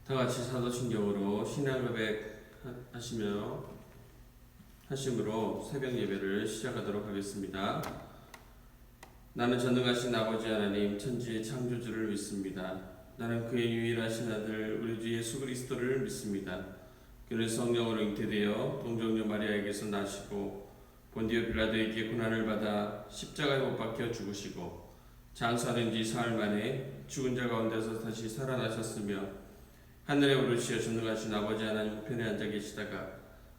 다 같이 사도신경으로 신앙 고백 하심으로 새벽 예배를 시작하도록 하겠습니다. 나는 전능하신 아버지 하나님 천지의 창조주를 믿습니다. 나는 그의 유일하신 아들 우리 주 예수 그리스도를 믿습니다. 그는 성령으로 잉태되어 동정녀 마리아에게서 나시고 본디오 빌라도에게 고난을 받아 십자가에 못 박혀 죽으시고 장사된 지 사흘 만에 죽은 자 가운데서 다시 살아나셨으며 하늘에 오르시어 전능하신 아버지 하나님 우편에 앉아 계시다가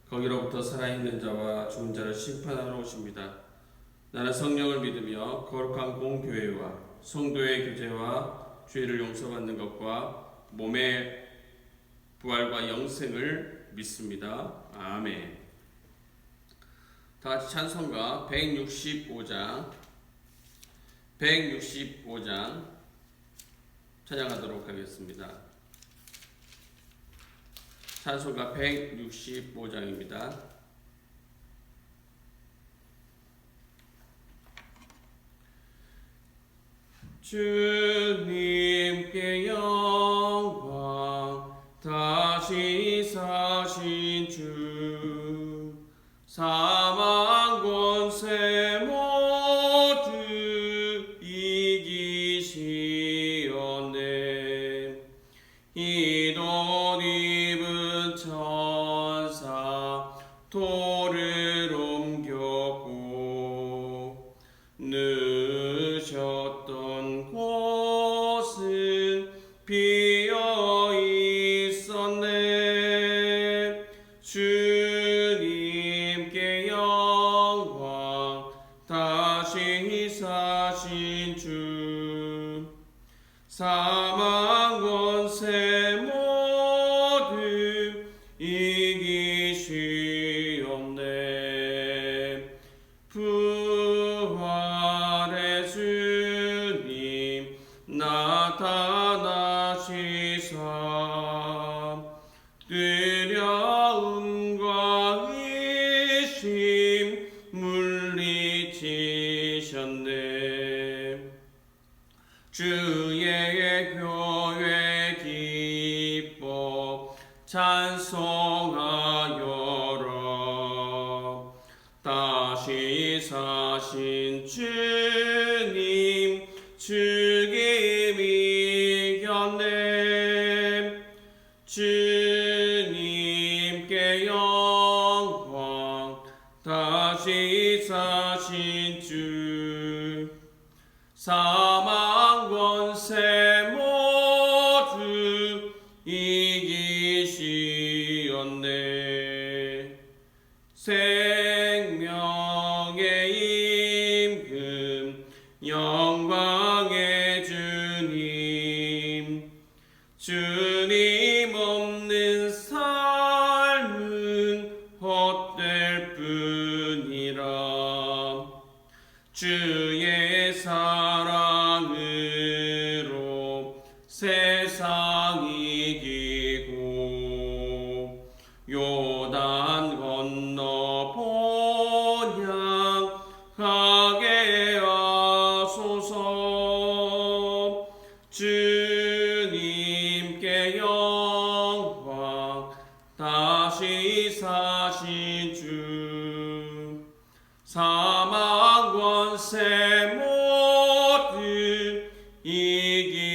거기로부터 살아있는 자와 죽은 자를 심판하러 오십니다. 나는 성령을 믿으며 거룩한 공교회와 성도의 교제와 죄를 용서받는 것과 몸의 부활과 영생을 믿습니다. 아멘. 다같이 찬송가 165장 찬양하도록 하겠습니다. 찬송가 165장입니다. 주님께 영광 다시 사신 주 사망 권세 모두 이기시었네. 이옷 입은 천사 돌을 옮겼고 누셨던 곳은 비어 있었네. 주님께 영광 다시 사신 주 사망 권세 모두 이기시옵네. 부활의 주님 나타나시사 두려움과 의심 물리치셨네. 주의 교회 기뻐 찬송하여라. 다시 사신 주님 죽임이 이겼네. 주님께 영광 다시 사신 주 사망 권세 모두 이기시었네. 생명의 임금 영광의 주님 주님 없는 삶은 헛될 뿐이라. 주의 사랑으로 세상 이기고 요단 건너 본향하게 하소서. 주님께 영광 다시 사신 주 사망 권세 모두 이기시옵네.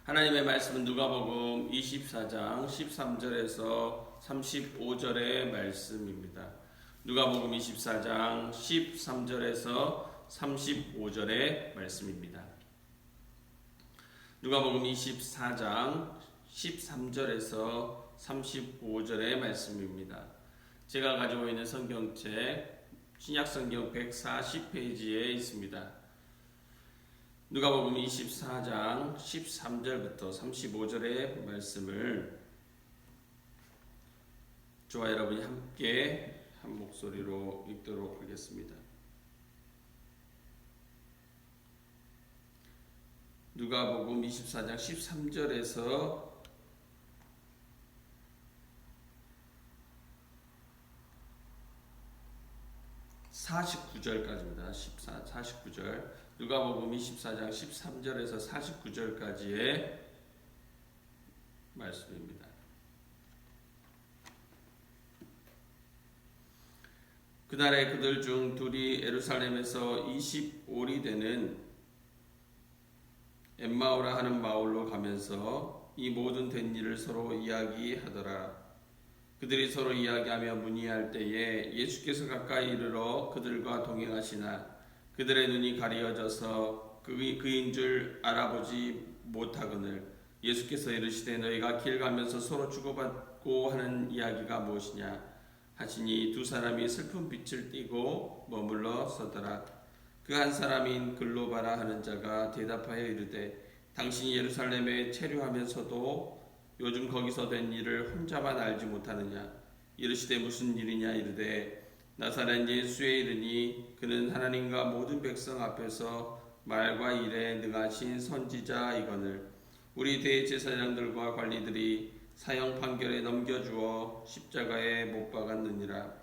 하나님의 말씀은 누가복음 24장 13절에서 35절의 말씀입니다. 누가복음 24장 13절에서 35절의 말씀입니다. 누가복음 24장 13절에서 35절의 말씀입니다. 제가 가지고 있는 성경책 신약성경 140페이지에 있습니다. 누가복음 24장 13절부터 35절의 말씀을 저와 여러분이 함께 한 목소리로 읽도록 하겠습니다. 누가복음 24장 13절에서 35절까지 49절까지입니다. 49절. 누가복음 24장 13절에서 49절까지의 말씀입니다. 그날에 그들 중 둘이 예루살렘에서 20올이 되는 엠마오라 하는 마을로 가면서 이 모든 된 일을 서로 이야기하더라. 그들이 서로 이야기하며 문의할 때에 예수께서 가까이 이르러 그들과 동행하시나 그들의 눈이 가리어져서 그인 줄 알아보지 못하거늘 예수께서 이르시되 너희가 길 가면서 서로 주고받고 하는 이야기가 무엇이냐 하시니 두 사람이 슬픈 빛을 띠고 머물러 서더라. 그 한 사람인 글로바라 하는 자가 대답하여 이르되 당신이 예루살렘에 체류하면서도 요즘 거기서 된 일을 혼자만 알지 못하느냐. 이르시되 무슨 일이냐 이르되 나사렛 예수의 이르니 그는 하나님과 모든 백성 앞에서 말과 일에 능하신 선지자이거늘 우리 대제사장들과 관리들이 사형 판결에 넘겨주어 십자가에 못 박았느니라.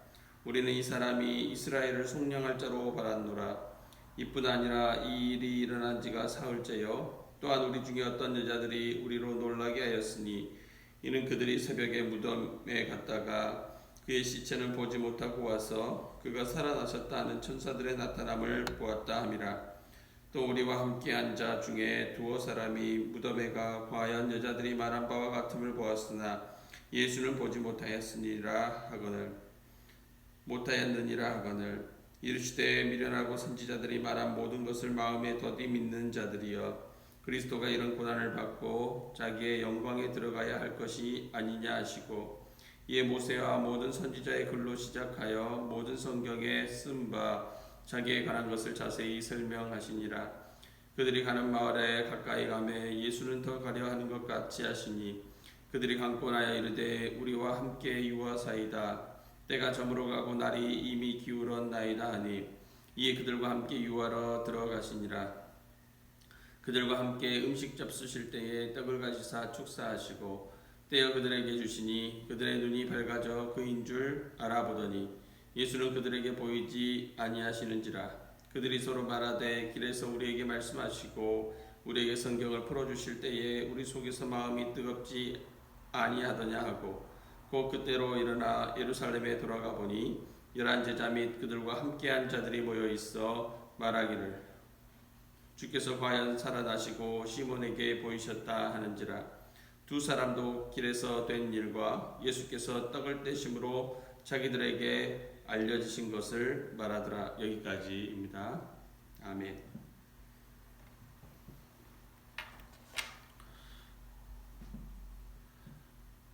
우리는 이 사람이 이스라엘을 속량할 자로 바랐노라. 이뿐 아니라 이 일이 일어난 지가 사흘째요. 또한 우리 중에 어떤 여자들이 우리로 놀라게 하였으니 이는 그들이 새벽에 무덤에 갔다가 그의 시체는 보지 못하고 와서 그가 살아나셨다 하는 천사들의 나타남을 보았다 함이라. 또 우리와 함께 한 자 중에 두어 사람이 무덤에 가 과연 여자들이 말한 바와 같음을 보았으나 예수는 보지 못하였느니라 하거늘 이르시되 미련하고 선지자들이 말한 모든 것을 마음에 더디 믿는 자들이여 그리스도가 이런 고난을 받고 자기의 영광에 들어가야 할 것이 아니냐 하시고 이에 모세와 모든 선지자의 글로 시작하여 모든 성경에 쓴 바 자기에 관한 것을 자세히 설명하시니라. 그들이 가는 마을에 가까이 가매 예수는 더 가려 하는 것 같이 하시니 그들이 감고 나여 이르되 우리와 함께 유하사이다. 때가 저물어 가고 날이 이미 기울었나이다 하니 이에 그들과 함께 유하러 들어가시니라. 그들과 함께 음식 잡수실 때에 떡을 가지사 축사하시고 떼어 그들에게 주시니 그들의 눈이 밝아져 그인 줄 알아보더니 예수는 그들에게 보이지 아니하시는지라. 그들이 서로 말하되 길에서 우리에게 말씀하시고 우리에게 성경을 풀어주실 때에 우리 속에서 마음이 뜨겁지 아니하더냐 하고 곧 그때로 일어나 예루살렘에 돌아가 보니 11제자 및 그들과 함께한 자들이 모여 있어 말하기를 주께서 과연 살아나시고 시몬에게 보이셨다 하는지라. 두 사람도 길에서 된 일과 예수께서 떡을 떼심으로 자기들에게 알려지신 것을 말하더라. 여기까지입니다. 아멘.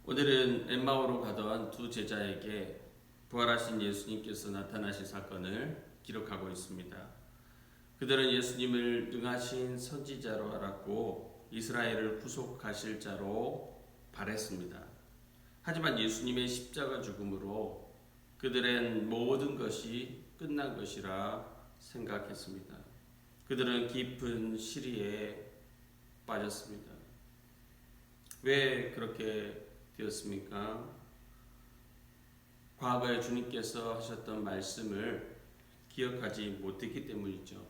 오늘은 엠마오로 가던 두 제자에게 부활하신 예수님께서 나타나신 사건을 기록하고 있습니다. 그들은 예수님을 능하신 선지자로 알았고 이스라엘을 구속하실 자로 바랬습니다. 하지만 예수님의 십자가 죽음으로 그들은 모든 것이 끝난 것이라 생각했습니다. 그들은 깊은 시리에 빠졌습니다. 왜 그렇게 되었습니까? 과거에 주님께서 하셨던 말씀을 기억하지 못했기 때문이죠.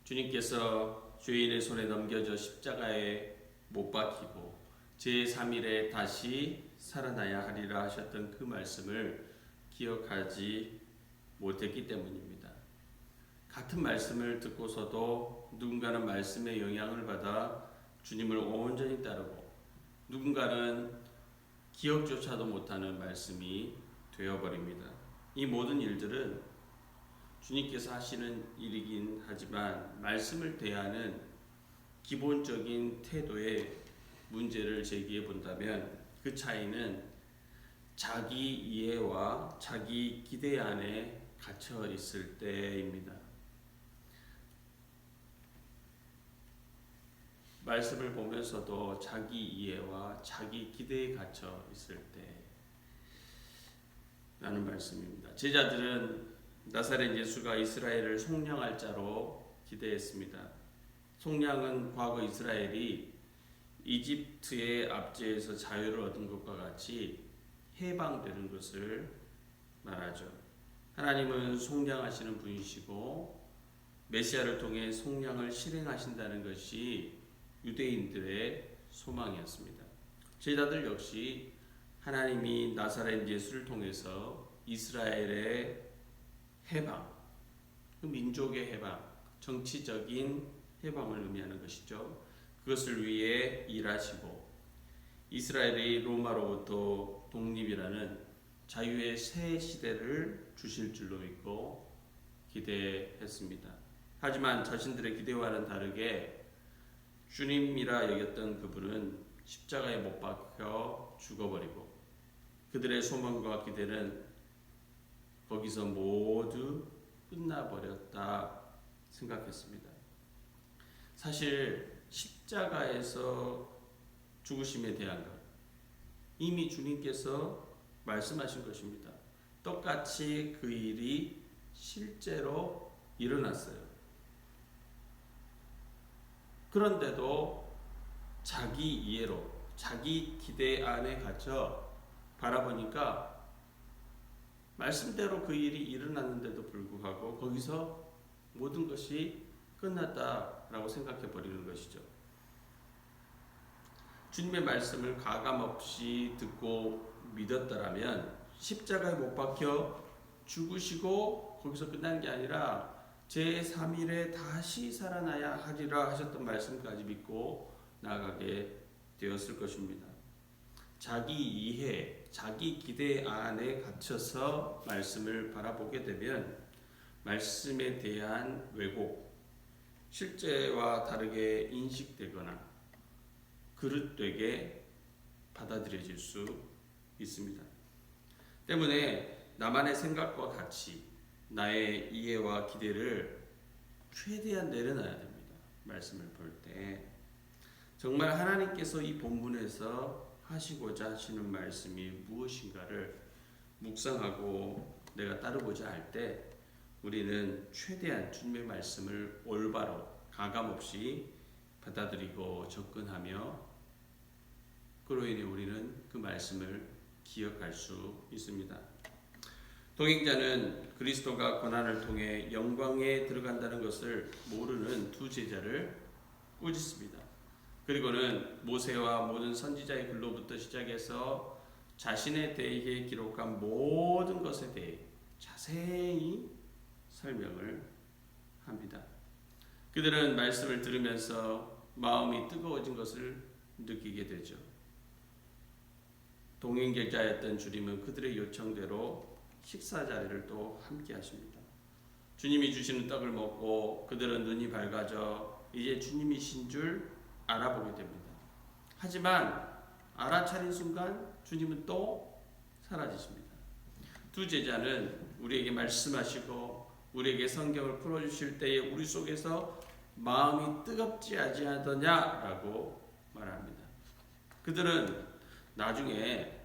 주님께서 죄인의 손에 넘겨져 십자가에 못 박히고 제3일에 다시 살아나야 하리라 하셨던 그 말씀을 기억하지 못했기 때문입니다. 같은 말씀을 듣고서도 누군가는 말씀의 영향을 받아 주님을 온전히 따르고 누군가는 기억조차도 못하는 말씀이 되어버립니다. 이 모든 일들은 주님께서 하시는 일이긴 하지만 말씀을 대하는 기본적인 태도의 문제를 제기해 본다면 그 차이는 자기 이해와 자기 기대 안에 갇혀 있을 때입니다. 말씀을 보면서도 자기 이해와 자기 기대에 갇혀 있을 때라는 말씀입니다. 제자들은 나사렛 예수가 이스라엘을 속량할 자로 기대했습니다. 속량은 과거 이스라엘이 이집트의 압제에서 자유를 얻은 것과 같이 해방되는 것을 말하죠. 하나님은 속량하시는 분이시고 메시아를 통해 속량을 실행하신다는 것이 유대인들의 소망이었습니다. 제자들 역시 하나님이 나사렛 예수를 통해서 이스라엘의 해방, 그 민족의 해방, 정치적인 해방을 의미하는 것이죠. 그것을 위해 일하시고 이스라엘이 로마로부터 독립이라는 자유의 새 시대를 주실 줄로 믿고 기대했습니다. 하지만 자신들의 기대와는 다르게 주님이라 여겼던 그분은 십자가에 못 박혀 죽어버리고 그들의 소망과 기대는 거기서 모두 끝나버렸다 생각했습니다. 사실 십자가에서 죽으심에 대한 것 이미 주님께서 말씀하신 것입니다. 똑같이 그 일이 실제로 일어났어요. 그런데도 자기 이해로 자기 기대 안에 갇혀 바라보니까 말씀대로 그 일이 일어났는데도 불구하고 거기서 모든 것이 끝났다라고 생각해 버리는 것이죠. 주님의 말씀을 가감없이 듣고 믿었더라면 십자가에 못 박혀 죽으시고 거기서 끝난 게 아니라 제3일에 다시 살아나야 하리라 하셨던 말씀까지 믿고 나아가게 되었을 것입니다. 자기 이해, 자기 기대 안에 갇혀서 말씀을 바라보게 되면 말씀에 대한 왜곡, 실제와 다르게 인식되거나 그릇되게 받아들여질 수 있습니다. 때문에 나만의 생각과 가치, 나의 이해와 기대를 최대한 내려놔야 됩니다. 말씀을 볼 때 정말 하나님께서 이 본문에서 하시고자 하시는 말씀이 무엇인가를 묵상하고 내가 따르고자 할 때 우리는 최대한 주님의 말씀을 올바로 가감없이 받아들이고 접근하며 그로 인해 우리는 그 말씀을 기억할 수 있습니다. 동행자는 그리스도가 고난을 통해 영광에 들어간다는 것을 모르는 두 제자를 꾸짖습니다. 그리고는 모세와 모든 선지자의 글로부터 시작해서 자신에 대해 기록한 모든 것에 대해 자세히 설명을 합니다. 그들은 말씀을 들으면서 마음이 뜨거워진 것을 느끼게 되죠. 동행자였던 주님은 그들의 요청대로 식사 자리를 또 함께 하십니다. 주님이 주시는 떡을 먹고 그들은 눈이 밝아져 이제 주님이신 줄 알아보게 됩니다. 하지만 알아차린 순간 주님은 또 사라지십니다. 두 제자는 우리에게 말씀하시고 우리에게 성경을 풀어주실 때에 우리 속에서 마음이 뜨겁지 아니하더냐라고 말합니다. 그들은 나중에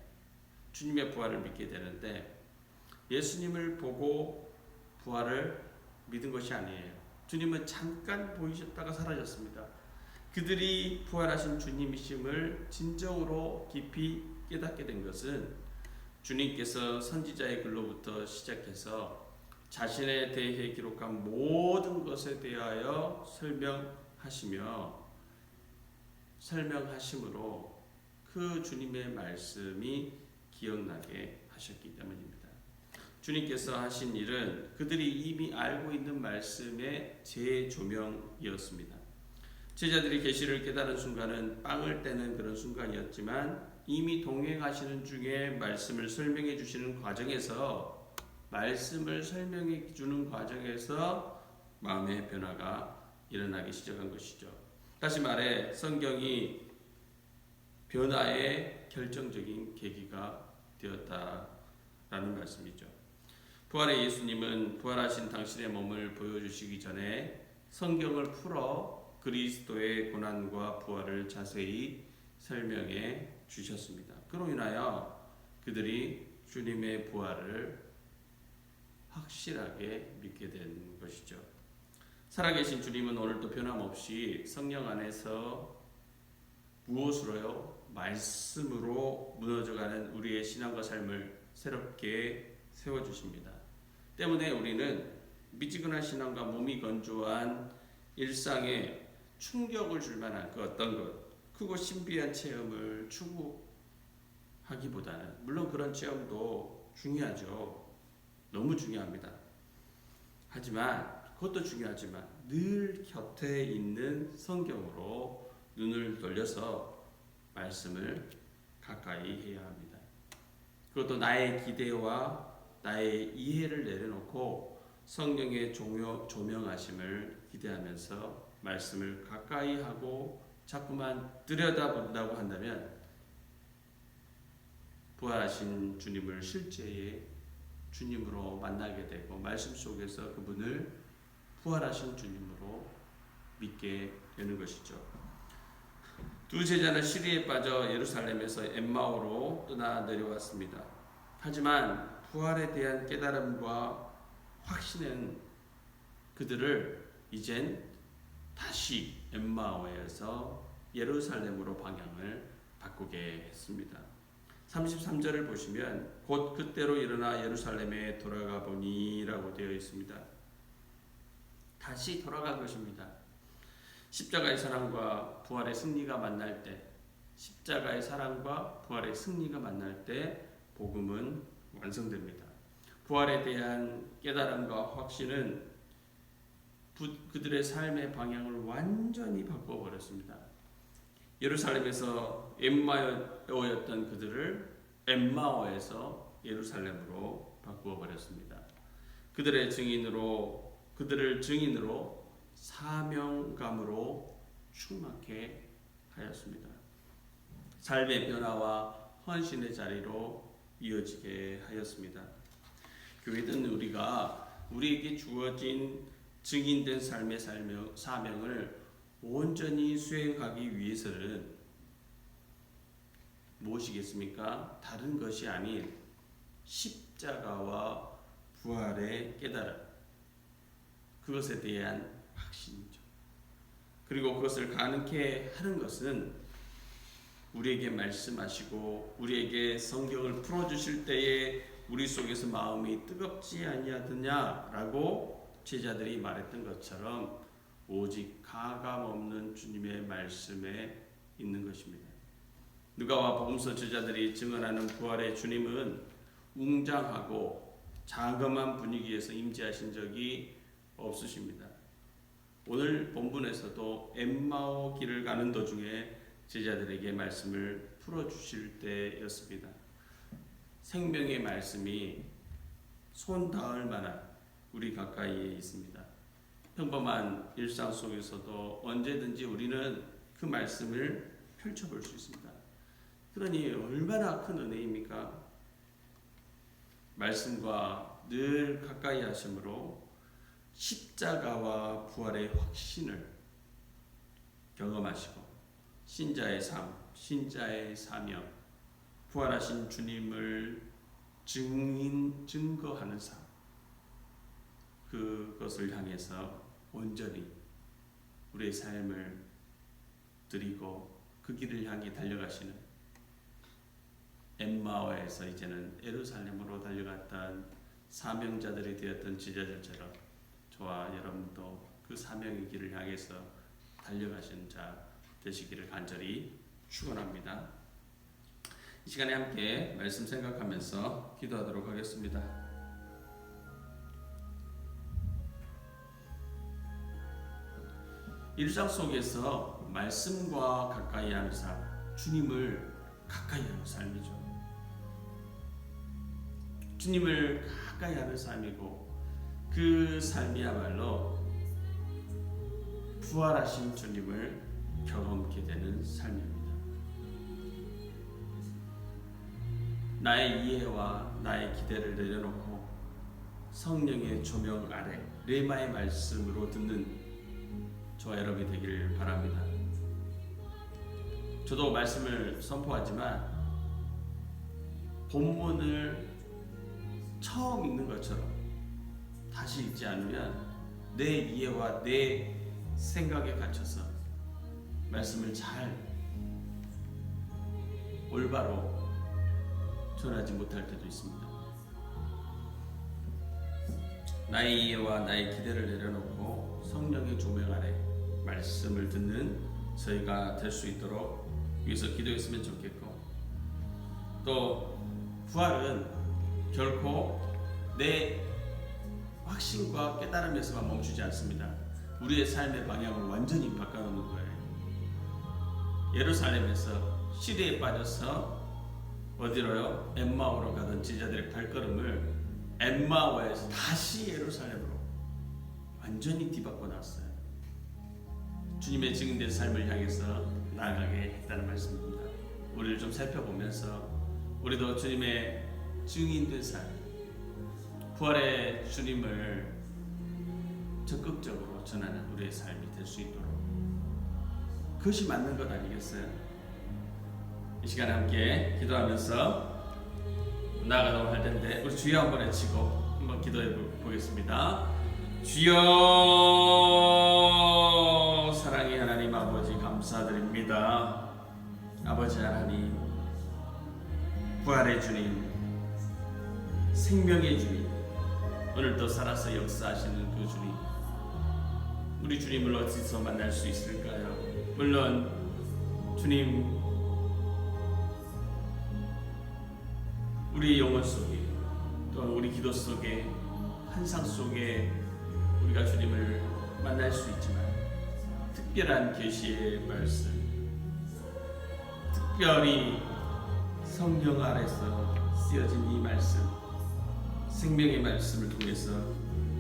주님의 부활을 믿게 되는데 예수님을 보고 부활을 믿은 것이 아니에요. 주님은 잠깐 보이셨다가 사라졌습니다. 그들이 부활하신 주님이심을 진정으로 깊이 깨닫게 된 것은 주님께서 선지자의 글로부터 시작해서 자신에 대해 기록한 모든 것에 대하여 설명하심으로 그 주님의 말씀이 기억나게 하셨기 때문입니다. 주님께서 하신 일은 그들이 이미 알고 있는 말씀의 재조명이었습니다. 제자들이 계시를 깨달은 순간은 빵을 떼는 그런 순간이었지만 이미 동행하시는 중에 말씀을 설명해 주시는 과정에서 마음의 변화가 일어나기 시작한 것이죠. 다시 말해 성경이 변화의 결정적인 계기가 되었다라는 말씀이죠. 부활의 예수님은 부활하신 당신의 몸을 보여주시기 전에 성경을 풀어 그리스도의 고난과 부활을 자세히 설명해 주셨습니다. 그로 인하여 그들이 주님의 부활을 확실하게 믿게 된 것이죠. 살아계신 주님은 오늘도 변함없이 성령 안에서 무엇으로요? 말씀으로 무너져가는 우리의 신앙과 삶을 새롭게 세워주십니다. 때문에 우리는 미지근한 신앙과 몸이 건조한 일상에 충격을 줄 만한 그 어떤 것, 크고 신비한 체험을 추구하기보다는, 물론 그런 체험도 중요하죠. 너무 중요합니다. 하지만 그것도 중요하지만 늘 곁에 있는 성경으로 눈을 돌려서 말씀을 가까이 해야 합니다. 그것도 나의 기대와 나의 이해를 내려놓고 성령의 조명하심을 기대하면서 말씀을 가까이 하고 자꾸만 들여다본다고 한다면 부활하신 주님을 실제의 주님으로 만나게 되고 말씀 속에서 그분을 부활하신 주님으로 믿게 되는 것이죠. 두 제자는 시리에 빠져 예루살렘에서 엠마오로 떠나 내려왔습니다. 하지만 부활에 대한 깨달음과 확신은 그들을 이젠 다시 엠마오에서 예루살렘으로 방향을 바꾸게 했습니다. 33절을 보시면 곧 그때로 일어나 예루살렘에 돌아가 보니 라고 되어 있습니다. 다시 돌아간 것입니다. 십자가의 사랑과 부활의 승리가 만날 때, 십자가의 사랑과 부활의 승리가 만날 때 복음은 완성됩니다. 부활에 대한 깨달음과 확신은 그들의 삶의 방향을 완전히 바꿔버렸습니다. 예루살렘에서 엠마오였던 그들을 엠마오에서 예루살렘으로 바꾸어 버렸습니다. 그들을 증인으로 사명감으로 충만케 하였습니다. 삶의 변화와 헌신의 자리로 이어지게 하였습니다. 교회는 우리에게 주어진 증인된 삶의 사명을 온전히 수행하기 위해서는 무엇이겠습니까? 다른 것이 아닌 십자가와 부활의 깨달음, 그것에 대한 확신이죠. 그리고 그것을 가능케 하는 것은 우리에게 말씀하시고 우리에게 성경을 풀어주실 때에 우리 속에서 마음이 뜨겁지 아니하느냐라고 제자들이 말했던 것처럼 오직 가감없는 주님의 말씀에 있는 것입니다. 누가와 복음서 저자들이 증언하는 부활의 주님은 웅장하고 장엄한 분위기에서 임재하신 적이 없으십니다. 오늘 본문에서도 엠마오 길을 가는 도중에 제자들에게 말씀을 풀어주실 때였습니다. 생명의 말씀이 손 닿을 만한 우리 가까이에 있습니다. 평범한 일상 속에서도 언제든지 우리는 그 말씀을 펼쳐볼 수 있습니다. 그러니 얼마나 큰 은혜입니까? 말씀과 늘 가까이 하심으로 십자가와 부활의 확신을 경험하시고 신자의 삶, 신자의 사명, 부활하신 주님을 증거하는 삶, 그것을 향해서 온전히 우리의 삶을 드리고 그 길을 향해 달려가시는 엠마오에서 이제는 예루살렘으로 달려갔던 사명자들이 되었던 제자들처럼 저와 여러분도 그 사명의 길을 향해서 달려가신 자 되시기를 간절히 축원합니다. 이 시간에 함께 말씀 생각하면서 기도하도록 하겠습니다. 일상 속에서 말씀과 가까이 하는 삶, 주님을 가까이 하는 삶이죠. 주님을 가까이 하는 삶이고 그 삶이야말로 부활하신 주님을 경험하게 되는 삶입니다. 나의 이해와 나의 기대를 내려놓고 성령의 조명 아래 레마의 말씀으로 듣는 저와 여러분이 되기를 바랍니다. 저도 말씀을 선포하지만 본문을 처음 읽는 것처럼 다시 읽지 않으면 내 이해와 내 생각에 갇혀서 말씀을 잘 올바로 전하지 못할 때도 있습니다. 나의 이해와 나의 기대를 내려놓고 성령의 조명 아래 말씀을 듣는 저희가 될 수 있도록 위해서 기도했으면 좋겠고, 또 부활은 결코 내 확신과 깨달음에서만 멈추지 않습니다. 우리의 삶의 방향을 완전히 바꿔놓는 거예요. 예루살렘에서 시대에 빠져서 어디로요? 엠마오로 가던 제자들의 발걸음을 엠마오에서 다시 예루살렘으로 완전히 뒤바꿔 놨어요. 주님의 증인된 삶을 향해서 나아가게 했다는 말씀입니다. 우리를 좀 살펴보면서 우리도 주님의 증인된 삶, 부활의 주님을 적극적으로 전하는 우리의 삶이 될 수 있도록, 그것이 맞는 것 아니겠어요? 이 시간에 함께 기도하면서 나아가도록 할 텐데, 우리 주여 한번 외치고 한번 기도해 보겠습니다. 주여, 사랑의 하나님 아버지 감사드립니다. 아버지 하나님, 부활의 주님, 생명의 주님, 오늘도 살아서 역사하시는 그 주님, 우리 주님을 어디서 만날 수 있을까요? 물론 주님, 우리 영혼 속에, 또 우리 기도 속에, 환상 속에 우리가 주님을 만날 수 있지만, 특별한 계시의 말씀, 특별히 성경 아래서 쓰여진 이 말씀, 생명의 말씀을 통해서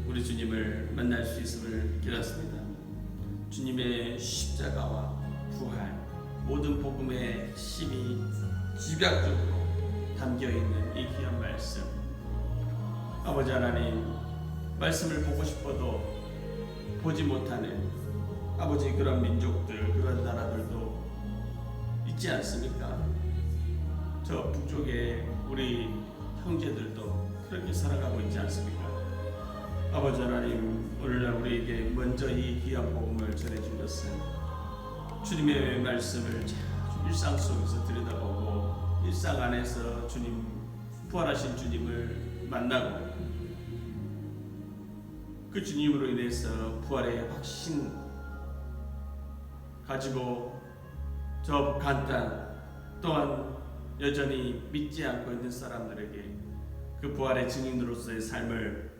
우리 주님을 만날 수 있음을 깨닫습니다. 주님의 십자가와 부활, 모든 복음의 핵심이 집약적으로 담겨있는 이 귀한 말씀, 아버지 하나님, 말씀을 보고 싶어도 보지 못하는 아버지 그런 민족들, 그런 나라들도 있지 않습니까? 저 북쪽에 우리 형제들도 그렇게 살아가고 있지 않습니까? 아버지 하나님, 오늘날 우리에게 먼저 이 귀한 복음을 전해준 것은 주님의 말씀을 일상 속에서 들여다보고 일상 안에서 주님, 부활하신 주님을 만나고 그 주님으로 인해서 부활의 확신 가지고 저 북한 땅 또한 여전히 믿지 않고 있는 사람들에게 그 부활의 증인으로서의 삶을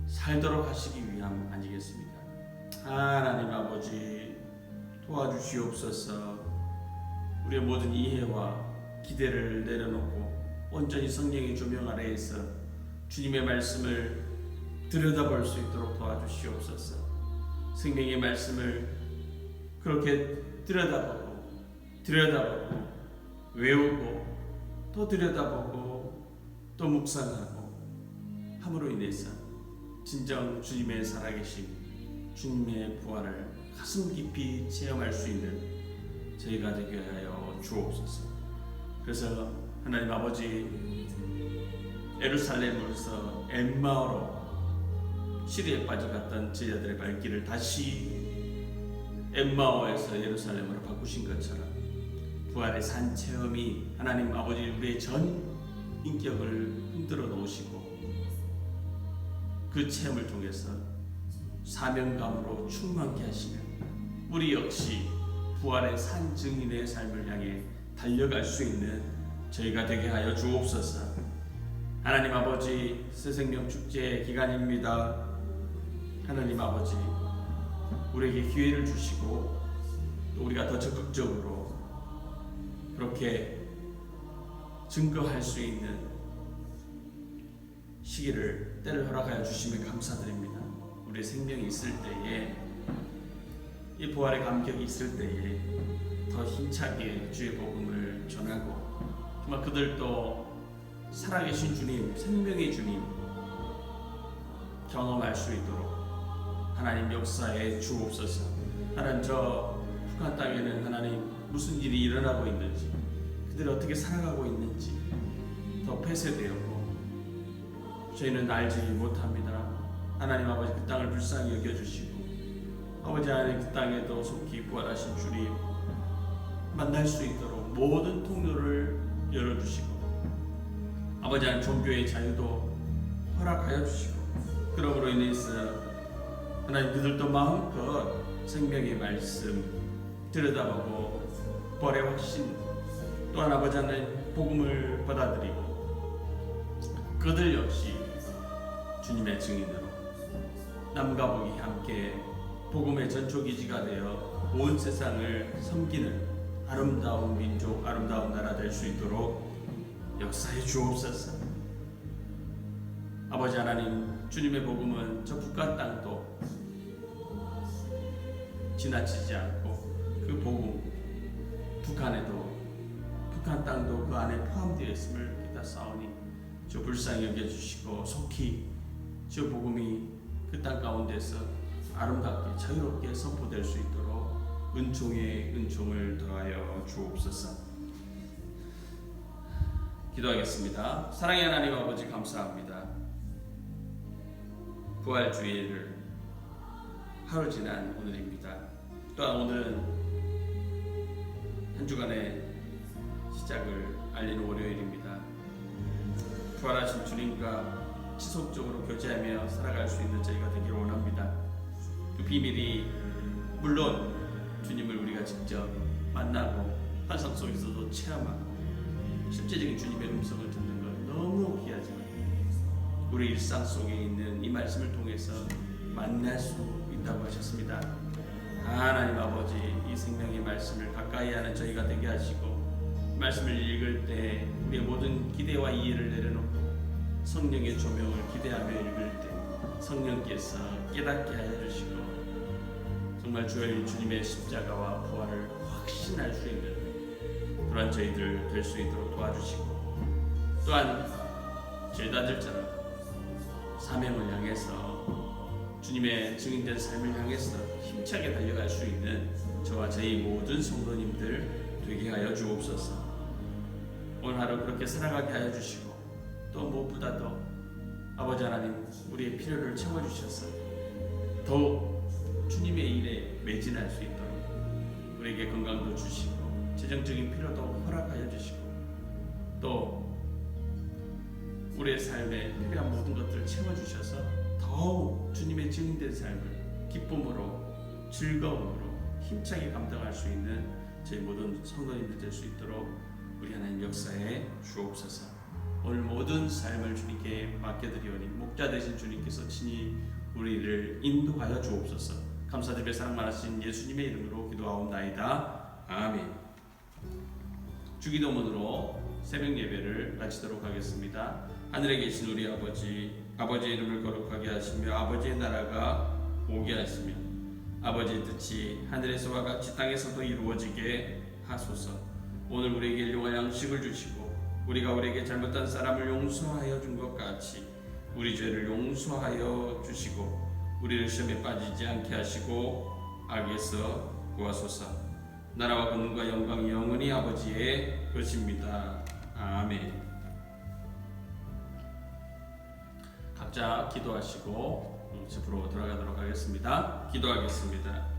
살도록 하시기 위함 아니겠습니까? 하나님 아버지, 도와주시옵소서. 우리의 모든 이해와 기대를 내려놓고 온전히 성령의 조명 아래에서 주님의 말씀을 들여다볼 수 있도록 도와주시옵소서. 생명의 말씀을 그렇게 들여다보고 외우고 또 들여다보고 또 묵상하고 함으로 인해서 진정 주님의 살아계심, 주님의 부활을 가슴 깊이 체험할 수 있는 저희가 되게 하여 주옵소서. 그래서 하나님 아버지, 예루살렘으로서 엠마오로 시리에 빠져갔던 제자들의 발길을 다시 엠마오에서 예루살렘으로 바꾸신 것처럼 부활의 산 체험이 하나님 아버지 우리의 전 인격을 흔들어 놓으시고 그 체험을 통해서 사명감으로 충만케 하시며 우리 역시 부활의 산 증인의 삶을 향해 달려갈 수 있는 저희가 되게 하여 주옵소서. 하나님 아버지, 새생명 축제 기간입니다. 하나님 아버지, 우리에게 기회를 주시고 또 우리가 더 적극적으로 그렇게 증거할 수 있는 시기를, 때를 허락하여 주시면 감사드립니다. 우리의 생명이 있을 때에, 이 부활의 감격이 있을 때에 더 힘차게 주의 복음을 전하고 정말 그들도 살아계신 주님, 생명의 주님 경험할 수 있도록 하나님 역사에 주옵소서. 하나님, 저 북한 땅에는 하나님 무슨 일이 일어나고 있는지, 그들이 어떻게 살아가고 있는지 더 폐쇄되었고 저희는 알지 못합니다. 하나님 아버지, 그 땅을 불쌍히 여겨주시고 아버지 하나님, 그 땅에도 속히 부활하신 주님 만날 수 있도록 모든 통로를 열어주시고 아버지 하나님, 종교의 자유도 허락하여 주시고 그러므로 인해서 하나님 그들도 마음껏 생명의 말씀 들여다보고 벌의 확신 또한 아버지 하나님 복음을 받아들이고 그들 역시 주님의 증인으로 남과 북이 함께 복음의 전초기지가 되어 온 세상을 섬기는 아름다운 민족, 아름다운 나라 될 수 있도록 역사해 주옵소서. 아버지 하나님, 주님의 복음은 저 북한 땅도 지나치지 않고 그 복음 북한 땅도 그 안에 포함되어 있음을 믿사오니 저 불쌍히 여겨주시고 속히 저 복음이 그 땅 가운데서 아름답게 자유롭게 선포될 수 있도록 은총에 은총을 더하여 주옵소서. 기도하겠습니다. 사랑의 하나님 아버지 감사합니다. 부활주일을 하루 지난 오늘입니다. 또한 오늘은 한 주간의 시작을 알리는 월요일입니다. 부활하신 주님과 지속적으로 교제하며 살아갈 수 있는 저희가 되기를 원합니다. 그 비밀이 물론 주님을 우리가 직접 만나고 환상 속에서도 체험하고 실제적인 주님의 음성을 듣는 것 너무 귀하지만 우리 일상 속에 있는 이 말씀을 통해서 만날 수 있다고 하셨습니다. 하나님 아버지, 이 생명의 말씀을 가까이 하는 저희가 되게 하시고 말씀을 읽을 때 우리의 모든 기대와 이해를 내려놓고 성령의 조명을 기대하며 읽을 때 성령께서 깨닫게 하여 주시고 정말 주님의 십자가와 부활을 확신할 수 있는 그러한 저희들 될 수 있도록 도와주시고 또한 제자들처럼 사명을 향해서 주님의 증인된 삶을 향해서 힘차게 달려갈 수 있는 저와 저희 모든 성도님들 되게 하여 주옵소서. 오늘 하루 그렇게 살아가게 하여 주시고 또 무엇보다도 아버지 하나님 우리의 필요를 채워주셔서 더욱 주님의 일에 매진할 수 있도록 우리에게 건강도 주시고 재정적인 필요도 허락하여 주시고 또 우리의 삶에 필요한 모든 것들을 채워주셔서 더욱 주님의 증인된 삶을 기쁨으로 즐거움으로 힘차게 감당할 수 있는 저희 모든 성도님들 될 수 있도록 우리 하나님 역사에 주옵소서. 오늘 모든 삶을 주님께 맡겨드리오니 목자 되신 주님께서 친히 우리를 인도하여 주옵소서. 감사드리며 사랑 많으신 예수님의 이름으로 기도하옵나이다. 아멘. 주기도문으로 새벽 예배를 마치도록 하겠습니다. 하늘에 계신 우리 아버지, 아버지의 이름을 거룩하게 하시며 아버지의 나라가 오게 하시며 아버지의 뜻이 하늘에서와 같이 땅에서도 이루어지게 하소서. 오늘 우리에게 일용할 양식을 주시고 우리가 우리에게 잘못한 사람을 용서하여 준 것 같이 우리 죄를 용서하여 주시고 우리를 시험에 빠지지 않게 하시고 악에서 구하소서. 나라와 권능과 영광이 영원히 아버지의 것입니다. 아멘. 각자 기도하시고 집으로 돌아가도록 하겠습니다. 기도하겠습니다.